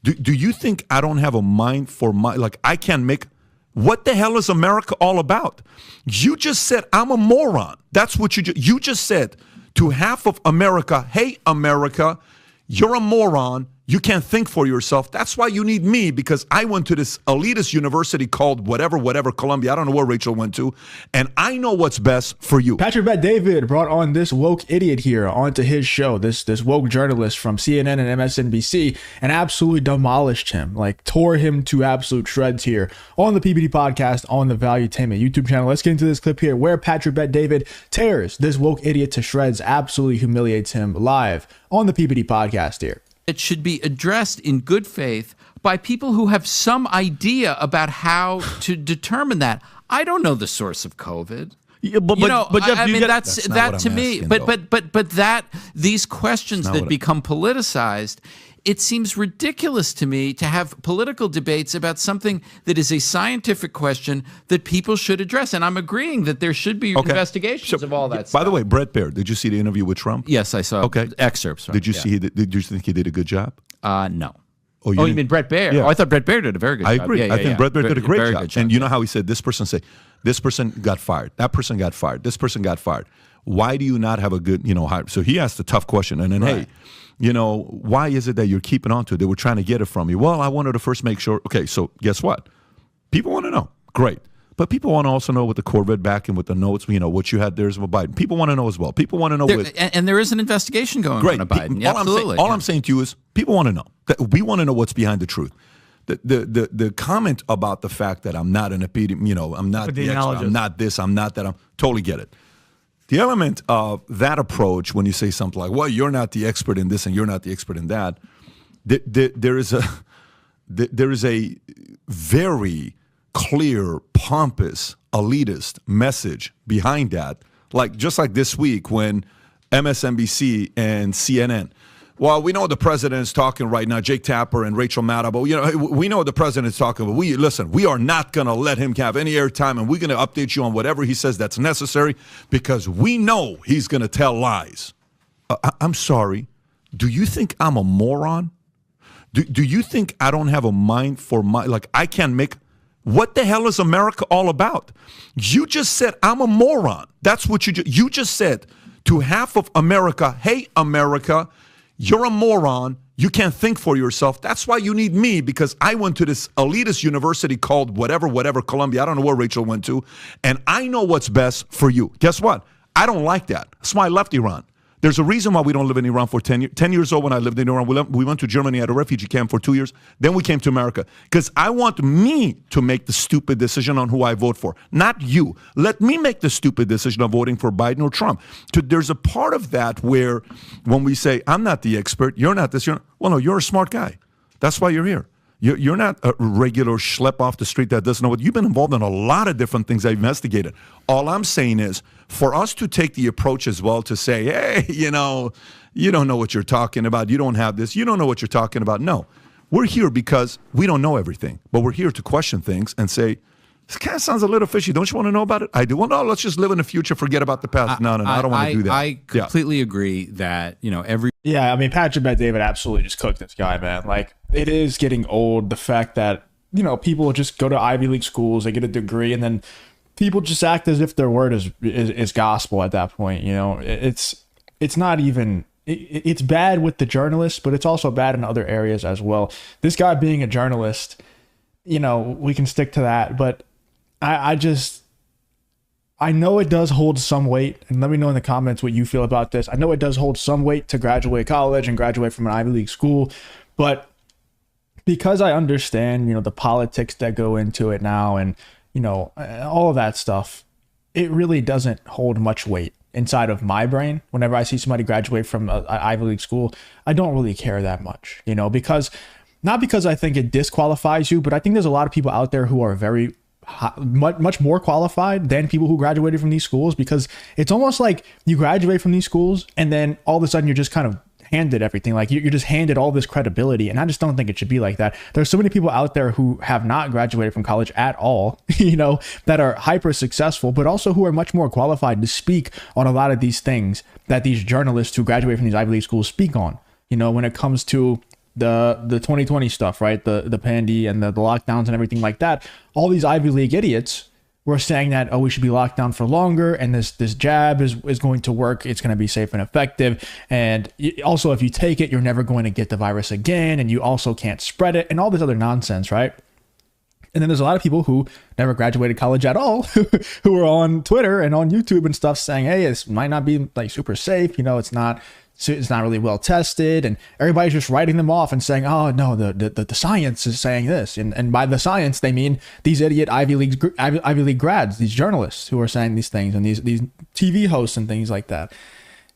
Do you think I don't have a mind for like I can't make, what the hell is America all about? You just said I'm a moron. That's what you just said to half of America. Hey, America, you're a moron. You can't think for yourself. That's why you need me, because I went to this elitist university called whatever, Columbia. I don't know where Rachel went to. And I know what's best for you. Patrick Bet David brought on this woke idiot here onto his show, this woke journalist from CNN and MSNBC, and absolutely demolished him, like tore him to absolute shreds here on the PBD podcast on the Valuetainment YouTube channel. Let's get into this clip here where Patrick Bet David tears this woke idiot to shreds, absolutely humiliates him live on the PBD podcast here. It should be addressed in good faith by people who have some idea about how to determine that. I don't know the source of COVID. Yeah, but Jeff, I mean, that's that to me. Asking, but that these questions that become politicized, it seems ridiculous to me to have political debates about something that is a scientific question that people should address. And I'm agreeing that there should be investigations of all that stuff. By the way, Brett Baer, did you see the interview with Trump? Yes, I saw excerpts from it. Did you see? Did you think he did a good job? No. Oh, you mean Brett Baer? Yeah. Oh, I thought Brett Baer did a very good job. I agree. I think Brett Baer did a great job. And you know how he said, this person got fired. That person got fired. This person got fired. Why do you not have a good, hire? So he asked a tough question. And then, hey, why is it that you're keeping on to it? They were trying to get it from you. Well, I wanted to first make sure. Okay, so guess what? People want to know. Great. But people want to also know with the Corvette back and with the notes, what you had there is with Biden. People want to know as well. People want to know. And there is an investigation going on Biden. Yeah, absolutely. All I'm saying to you is people want to know. We want to know what's behind the truth. The comment about the fact that I'm not an epidemiologist, I'm not the expert, I'm not this, I'm not that, I'm totally get it. The element of that approach, when you say something like, well, you're not the expert in this and you're not the expert in that, there is a very clear, pompous, elitist message behind that. Like just like this week when MSNBC and CNN, well, we know the president's talking right now, Jake Tapper and Rachel Maddow, but we know the president's talking, but we are not going to let him have any airtime, and we're going to update you on whatever he says that's necessary because we know he's going to tell lies. I'm sorry. Do you think I'm a moron? Do you think I don't have a mind for like I can't make, what the hell is America all about? You just said I'm a moron. That's what you just said to half of America. Hey, America, you're a moron. You can't think for yourself. That's why you need me, because I went to this elitist university called whatever, Columbia. I don't know where Rachel went to. And I know what's best for you. Guess what? I don't like that. That's why I left Iran. There's a reason why we don't live in Iran for 10 years. 10 years old when I lived in Iran, we went to Germany at a refugee camp for 2 years. Then we came to America because I want me to make the stupid decision on who I vote for, not you. Let me make the stupid decision of voting for Biden or Trump. There's a part of that where when we say, I'm not the expert, you're not this, well, no, you're a smart guy. That's why you're here. You're not a regular schlep off the street that doesn't know what. You've been involved in a lot of different things I've investigated. All I'm saying is for us to take the approach as well to say, hey, you don't know what you're talking about. You don't have this. You don't know what you're talking about. No, we're here because we don't know everything, but we're here to question things and say, this kind of sounds a little fishy. Don't you want to know about it? I do. Well, no, let's just live in the future. Forget about the past. No, I don't want to do that. I completely agree that, Yeah, I mean, Patrick Bet David absolutely just cooked this guy, man. Like, it is getting old, the fact that, people just go to Ivy League schools, they get a degree, and then people just act as if their word is gospel at that point. It's not even... It's bad with the journalists, but it's also bad in other areas as well. This guy being a journalist, we can stick to that, but I know it does hold some weight, and let me know in the comments what you feel about this. I know it does hold some weight to graduate college and graduate from an Ivy League school, but because I understand, the politics that go into it now and, all of that stuff, it really doesn't hold much weight inside of my brain. Whenever I see somebody graduate from an Ivy League school, I don't really care that much, because not because I think it disqualifies you, but I think there's a lot of people out there who are very much more qualified than people who graduated from these schools, because it's almost like you graduate from these schools and then all of a sudden you're just kind of handed everything. Like you're just handed all this credibility, and I just don't think it should be like that. There's so many people out there who have not graduated from college at all, that are hyper successful, but also who are much more qualified to speak on a lot of these things that these journalists who graduate from these Ivy League schools speak on. When it comes to the 2020 stuff, right? The pandy and the lockdowns and everything like that. All these Ivy League idiots were saying that, oh, we should be locked down for longer, and this jab is going to work. It's going to be safe and effective. And also, if you take it, you're never going to get the virus again, and you also can't spread it, and all this other nonsense, right? And then there's a lot of people who never graduated college at all, who are on Twitter and on YouTube and stuff saying, hey, this might not be like super safe. You know, it's not really well tested, and everybody's just writing them off and saying, oh no, the science is saying this, and by the science they mean these idiot Ivy League grads, these journalists who are saying these things, and these TV hosts and things like that.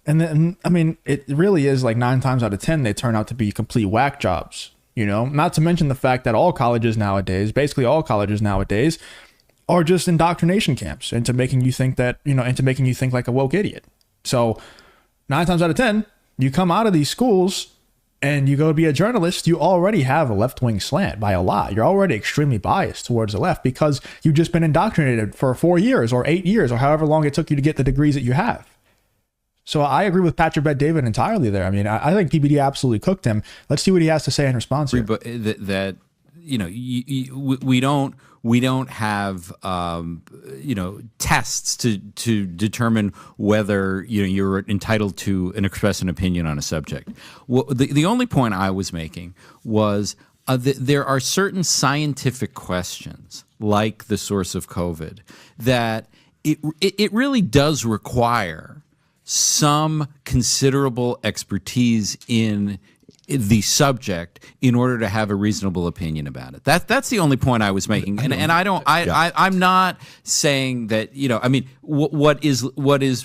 And then, I mean, it really is like 9 times out of 10 they turn out to be complete whack jobs. You know, not to mention the fact that basically all colleges nowadays are just indoctrination camps into making you think like a woke idiot. So 9 times out of 10, you come out of these schools and you go to be a journalist, you already have a left-wing slant by a lot. You're already extremely biased towards the left because you've just been indoctrinated for 4 years or 8 years or however long it took you to get the degrees that you have. So I agree with Patrick Bet-David entirely there. I mean, I think PBD absolutely cooked him. Let's see what he has to say in response here. But that you know, we don't have you know, tests to determine whether you're entitled to express an opinion on a subject. Well, the only point I was making was there are certain scientific questions, like the source of COVID, that it really does require some considerable expertise in the subject in order to have a reasonable opinion about it. That's the only point I was making, and I'm not saying that, you know, I mean, what is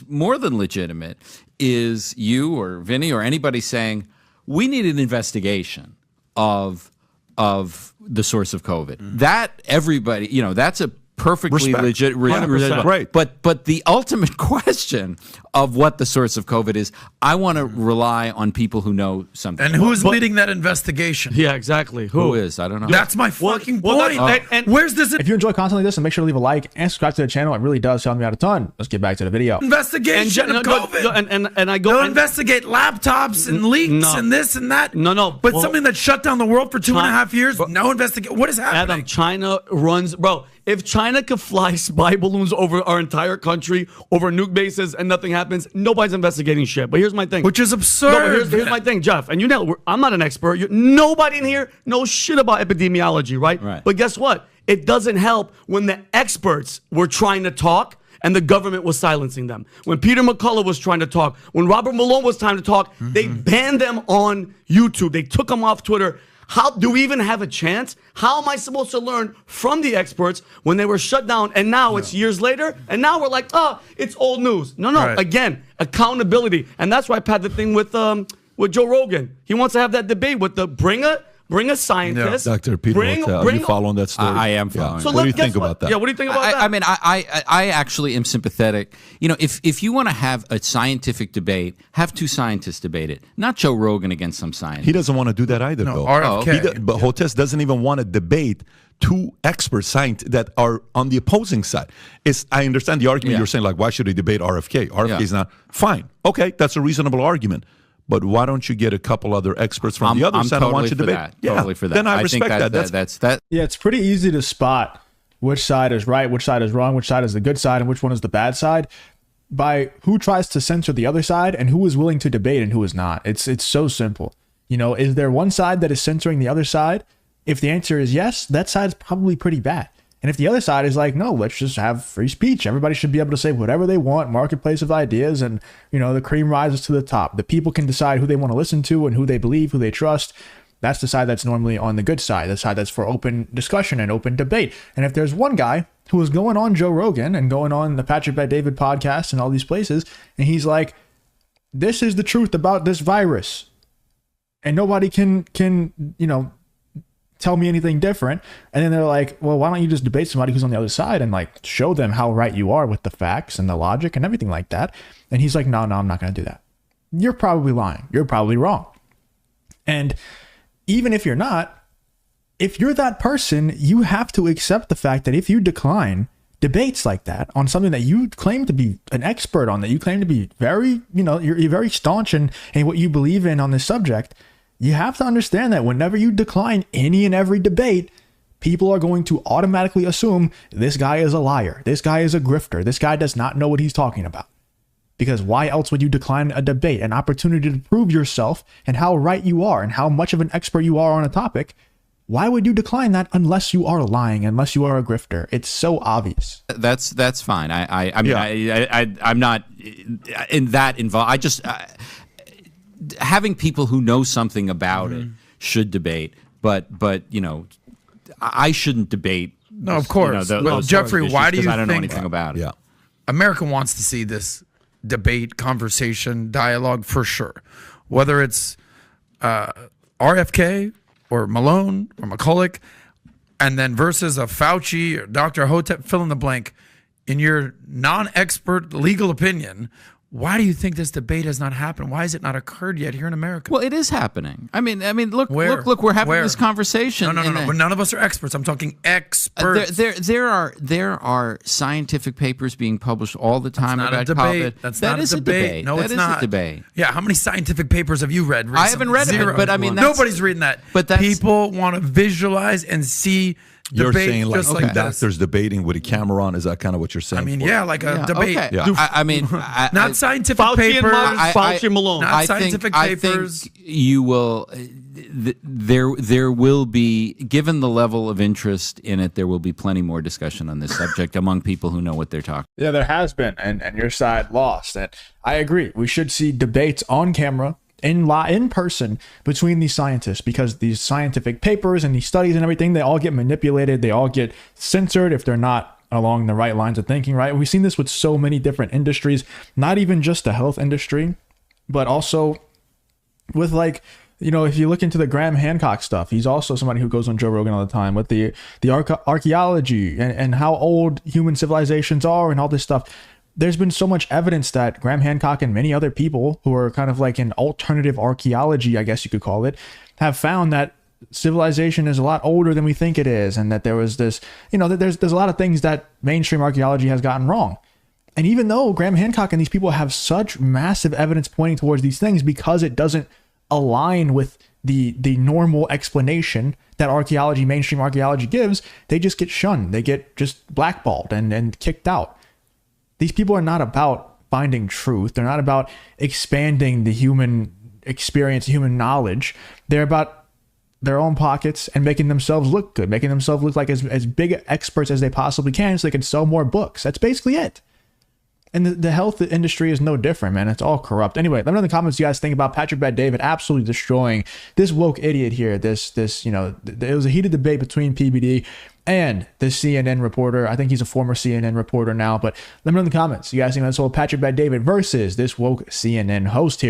more than legitimate is you or Vinny or anybody saying we need an investigation of the source of COVID. That everybody, you know, that's a perfectly legit, right? But the ultimate question of what the source of COVID is, I want to rely on people who know something. And who's leading that investigation? Yeah, exactly. Who is? I don't know. That's my fucking point. And where's this? If you enjoy content like this, then make sure to leave a like and subscribe to the channel. It really does help me out a ton. Let's get back to the video. Investigation of COVID. And I go They'll investigate laptops and leaks and this and that. No. But something that shut down the world for 2.5 years, no investigation. What is happening? Adam, China runs, bro. If China could fly spy balloons over our entire country, over nuke bases, and nothing happens, nobody's investigating shit. But here's my thing. Which is absurd. No, but here's my thing, Jeff. And you know, I'm not an expert. Nobody in here knows shit about epidemiology, right? But guess what? It doesn't help when the experts were trying to talk and the government was silencing them. When Peter McCullough was trying to talk, when Robert Malone was trying to talk, they banned them on YouTube. They took them off Twitter. How do we even have a chance? How am I supposed to learn from the experts when they were shut down and now it's years later and now we're like, oh, it's old news. No. Right. Again, accountability. And that's why I had the thing with Joe Rogan. He wants to have that debate with the bring a scientist. Yeah. Dr. Peter Hotel. Are you following that story? I am following. So what do you think about that? Yeah, what do you think about that? I mean, I actually am sympathetic. You know, if you want to have a scientific debate, have 2 scientists debate it, not Joe Rogan against some scientist. He doesn't want to do that either, though. RFK. But Hotez doesn't even want to debate 2 expert scientists that are on the opposing side. I understand the argument you're saying, like, why should he debate RFK? RFK is not. Fine. Okay, that's a reasonable argument. But why don't you get a couple other experts from the other side? Totally I want you to debate. Totally for that. Then I respect think that. That's that. Yeah, it's pretty easy to spot which side is right, which side is wrong, which side is the good side, and which one is the bad side by who tries to censor the other side and who is willing to debate and who is not. It's so simple. You know, is there one side that is censoring the other side? If the answer is yes, that side is probably pretty bad. And if the other side is like, no, let's just have free speech. Everybody should be able to say whatever they want, marketplace of ideas, and, you know, the cream rises to the top. The people can decide who they want to listen to and who they believe, who they trust. That's the side that's normally on the good side, the side that's for open discussion and open debate. And if there's one guy who is going on Joe Rogan and going on the Patrick Bet-David podcast and all these places, and he's like, this is the truth about this virus, and nobody can you know, tell me anything different. And then they're like, well, why don't you just debate somebody who's on the other side and like show them how right you are with the facts and the logic and everything like that. And he's like, no, I'm not going to do that. You're probably lying. You're probably wrong. And even if you're not, if you're that person, you have to accept the fact that if you decline debates like that on something that you claim to be an expert on, that you claim to be very, you know, you're very staunch in what you believe in on this subject, You have to understand that whenever you decline any and every debate, people are going to automatically assume this guy is a liar. This guy is a grifter. This guy does not know what he's talking about. Because why else would you decline a debate, an opportunity to prove yourself and how right you are and how much of an expert you are on a topic? Why would you decline that unless you are lying, unless you are a grifter? It's so obvious. That's fine. I mean, I'm not in that involved. I just having people who know something about it should debate, but you know, I shouldn't debate. No, of course. You know, Jeffrey, why do you think I don't know anything about it? Yeah, America wants to see this debate, conversation, dialogue for sure. Whether it's RFK or Malone or McCulloch, and then versus a Fauci or Dr. Hotep, fill in the blank. In your non-expert legal opinion, why do you think this debate has not happened? Why has it not occurred yet here in America? Well, it is happening. I mean, look, we're having this conversation. No. But none of us are experts. I'm talking experts. There are scientific papers being published all the time about COVID. That's not a debate. No, it's not. That is a debate. Yeah, how many scientific papers have you read recently? I haven't read it, but I mean, nobody's reading that. But people want to visualize and see. You're saying like just two doctors debating with a camera on? Is that kind of what you're saying? I mean, yeah, like a debate. Okay. Yeah. I mean, not scientific papers. Fauci and Malone. Not scientific papers. I think you will. There will be, given the level of interest in it, there will be plenty more discussion on this subject among people who know what they're talking. Yeah, there has been, and your side lost. And I agree. We should see debates on camera, in person, between these scientists, because these scientific papers and these studies and everything, they all get manipulated. They all get censored if they're not along the right lines of thinking, right? We've seen this with so many different industries, not even just the health industry, but also with, like, you know, if you look into the Graham Hancock stuff, he's also somebody who goes on Joe Rogan all the time with the archaeology and how old human civilizations are and all this stuff. There's been so much evidence that Graham Hancock and many other people who are kind of like in alternative archaeology, I guess you could call it, have found that civilization is a lot older than we think it is, and that there was this, you know, that there's a lot of things that mainstream archaeology has gotten wrong. And even though Graham Hancock and these people have such massive evidence pointing towards these things, because it doesn't align with the normal explanation that archaeology, mainstream archaeology gives, they just get shunned. They get just blackballed and kicked out. These people are not about finding truth. They're not about expanding the human experience, human knowledge. They're about their own pockets and making themselves look good, making themselves look like as big experts as they possibly can so they can sell more books. That's basically it. And the health industry is no different, man. It's all corrupt. Anyway, let me know in the comments what you guys think about Patrick Bet-David absolutely destroying this woke idiot here. This, you know, it was a heated debate between PBD and this CNN reporter. I think he's a former CNN reporter now, but let me know in the comments. You guys think that's all Patrick Bet-David versus this woke CNN host here.